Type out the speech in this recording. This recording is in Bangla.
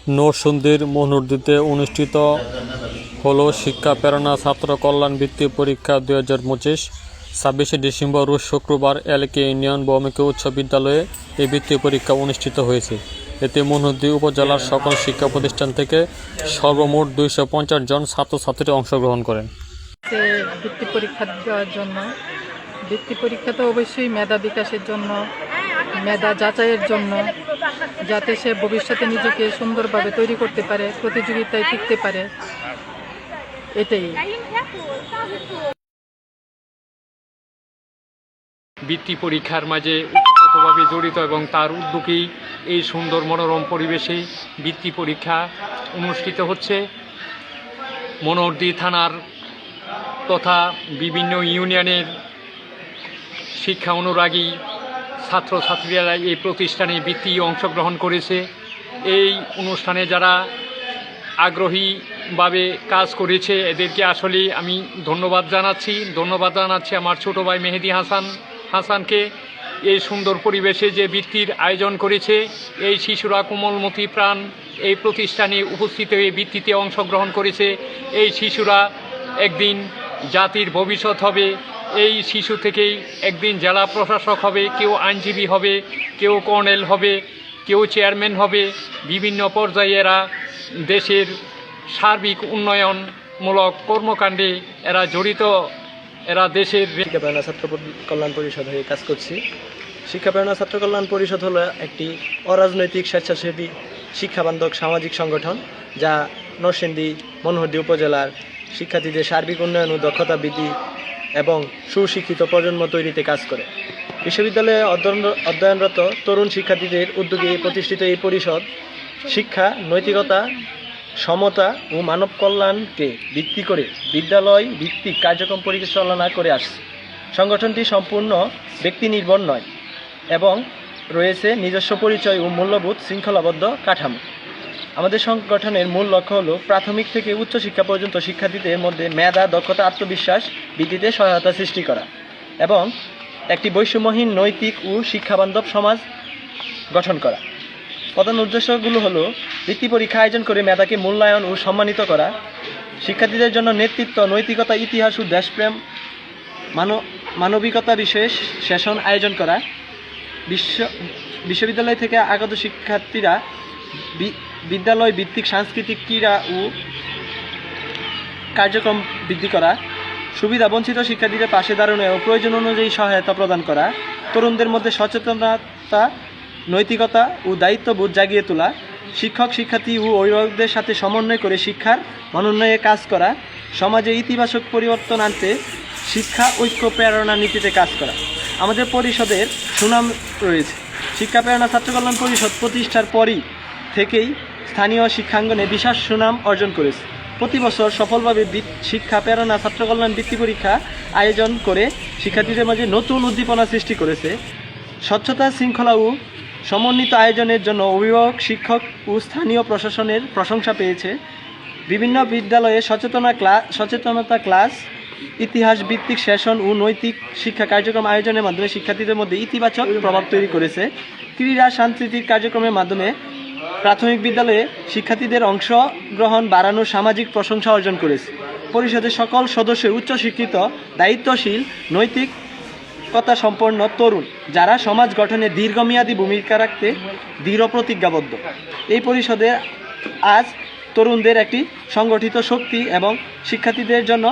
নরসিংদীর মনোহরদীতে অনুষ্ঠিত হলো শিক্ষা প্রেরণা ছাত্র কল্যাণ বৃত্তি পরীক্ষা 2025। 26শে ডিসেম্বর রোজ শুক্রবার এলকে ইউনিয়ন বহুমুখী উচ্চ বিদ্যালয়ে এই বৃত্তি পরীক্ষা অনুষ্ঠিত হয়েছে। এতে মনোহরদী উপজেলার সকল শিক্ষা প্রতিষ্ঠান থেকে সর্বমোট 250 জন ছাত্রছাত্রী অংশগ্রহণ করেন। বৃত্তি পরীক্ষা দেওয়ার জন্য বৃত্তি পরীক্ষা তো অবশ্যই মেধা বিকাশের জন্য, মেধা যাচাইয়ের জন্য, যাতে সে ভবিষ্যতে নিজেকে সুন্দরভাবে তৈরি করতে পারে, প্রতিযোগিতায় টিকতে পারে, এটাই। বৃত্তি পরীক্ষার মাঝে ওতপ্রোতভাবে জড়িত এবং তার উদ্যোগেই এই সুন্দর মনোরম পরিবেশে বৃত্তি পরীক্ষা অনুষ্ঠিত হচ্ছে। মনোহরদী থানার তথা বিভিন্ন ইউনিয়নের শিক্ষা অনুরাগী ছাত্রছাত্রীরা এই প্রতিষ্ঠানে বৃত্তি অংশগ্রহণ করেছে। এই অনুষ্ঠানে যারা আগ্রহীভাবে কাজ করেছে এদেরকে আসলে আমি ধন্যবাদ জানাচ্ছি আমার ছোটো ভাই মেহেদি হাসানকে। এই সুন্দর পরিবেশে যে বৃত্তির আয়োজন করেছে, এই শিশুরা কোমলমতি প্রাণ এই প্রতিষ্ঠানে উপস্থিত হয়ে বৃত্তিতে অংশগ্রহণ করেছে। এই শিশুরা একদিন জাতির ভবিষ্যৎ হবে, এই শিশু থেকেই একদিন জেলা প্রশাসক হবে, কেউ আইনজীবী হবে, কেউ কর্নেল হবে, কেউ চেয়ারম্যান হবে। বিভিন্ন পর্যায়ে এরা দেশের সার্বিক উন্নয়নমূলক কর্মকাণ্ডে এরা জড়িত। এরা দেশের শিক্ষা প্রেরণা ছাত্র কল্যাণ পরিষদ হয়ে কাজ করছি। শিক্ষা প্রেরণা ছাত্র কল্যাণ পরিষদ হলো একটি অরাজনৈতিক স্বেচ্ছাসেবী শিক্ষাবান্ধব সামাজিক সংগঠন, যা নরসিংদী মনোহরদী উপজেলার শিক্ষার্থীদের সার্বিক উন্নয়ন ও দক্ষতা বৃদ্ধি এবং সুশিক্ষিত প্রজন্ম তৈরিতে কাজ করে। বিশ্ববিদ্যালয়ে অধ্যয়নরত তরুণ শিক্ষার্থীদের উদ্যোগে প্রতিষ্ঠিত এই পরিষদ শিক্ষা, নৈতিকতা, সমতা ও মানব কল্যাণকে ভিত্তি করে বিদ্যালয় ভিত্তিক কার্যক্রম পরিচালনা করে আসছে। সংগঠনটি সম্পূর্ণ ব্যক্তি নির্ভর নয় এবং রয়েছে নিজস্ব পরিচয় ও মূল্যবোধ শৃঙ্খলাবদ্ধ কাঠামো। আমাদের সংগঠনের মূল লক্ষ্য হলো প্রাথমিক থেকে উচ্চশিক্ষা পর্যন্ত শিক্ষার্থীদের মধ্যে মেধা, দক্ষতা, আত্মবিশ্বাস বৃদ্ধিতে সহায়তা সৃষ্টি করা এবং একটি বৈষম্যহীন নৈতিক ও শিক্ষাবান্ধব সমাজ গঠন করা। প্রধান উদ্দেশ্যগুলো হলো বৃত্তি পরীক্ষা আয়োজন করে মেধাকে মূল্যায়ন ও সম্মানিত করা, শিক্ষার্থীদের জন্য নেতৃত্ব, নৈতিকতা, ইতিহাস ও দেশপ্রেম, মানবিকতা বিষয়ে সেশন আয়োজন করা, বিশ্ববিদ্যালয় থেকে আগত শিক্ষার্থীরা বিদ্যালয় ভিত্তিক সাংস্কৃতিক, ক্রীড়া ও কার্যক্রম বৃদ্ধি করা, সুবিধা বঞ্চিত শিক্ষার্থীদের পাশে দাঁড়ানো ও প্রয়োজন অনুযায়ী সহায়তা প্রদান করা, তরুণদের মধ্যে সচেতনতা, নৈতিকতা ও দায়িত্ববোধ জাগিয়ে তোলা, শিক্ষক, শিক্ষার্থী ও অভিভাবকদের সাথে সমন্বয় করে শিক্ষার মানোন্নয়নে কাজ করা, সমাজে ইতিবাচক পরিবর্তন আনতে শিক্ষা ঐক্য প্রেরণা নীতিতে কাজ করা। আমাদের পরিষদের সুনাম রয়েছে। শিক্ষা প্রেরণা ছাত্র কল্যাণ পরিষদ প্রতিষ্ঠার পরই থেকেই স্থানীয় শিক্ষাঙ্গনে বিশেষ সুনাম অর্জন করেছে। প্রতি বছর সফলভাবে শিক্ষা প্রেরণা ছাত্র কল্যাণ বৃত্তি পরীক্ষা আয়োজন করে শিক্ষার্থীদের মাঝে নতুন উদ্দীপনা সৃষ্টি করেছে। স্বচ্ছতা, শৃঙ্খলা ও সমন্বিত আয়োজনের জন্য অভিভাবক, শিক্ষক ও স্থানীয় প্রশাসনের প্রশংসা পেয়েছে। বিভিন্ন বিদ্যালয়ে সচেতনতা ক্লাস, ইতিহাস ভিত্তিক সেশন ও নৈতিক শিক্ষা কার্যক্রম আয়োজনের মাধ্যমে শিক্ষার্থীদের মধ্যে ইতিবাচক প্রভাব তৈরি করেছে। ক্রীড়া, সাংস্কৃতিক কার্যক্রমের মাধ্যমে প্রাথমিক বিদ্যালয়ে শিক্ষার্থীদের অংশগ্রহণ বাড়ানোর সামাজিক প্রশংসা অর্জন করেছে। পরিষদের সকল সদস্য উচ্চশিক্ষিত, দায়িত্বশীল, নৈতিকতা সম্পন্ন তরুণ, যারা সমাজ গঠনে দীর্ঘমেয়াদী ভূমিকা রাখতে দৃঢ় প্রতিজ্ঞাবদ্ধ। এই পরিষদে আজ তরুণদের একটি সংগঠিত শক্তি এবং শিক্ষার্থীদের জন্য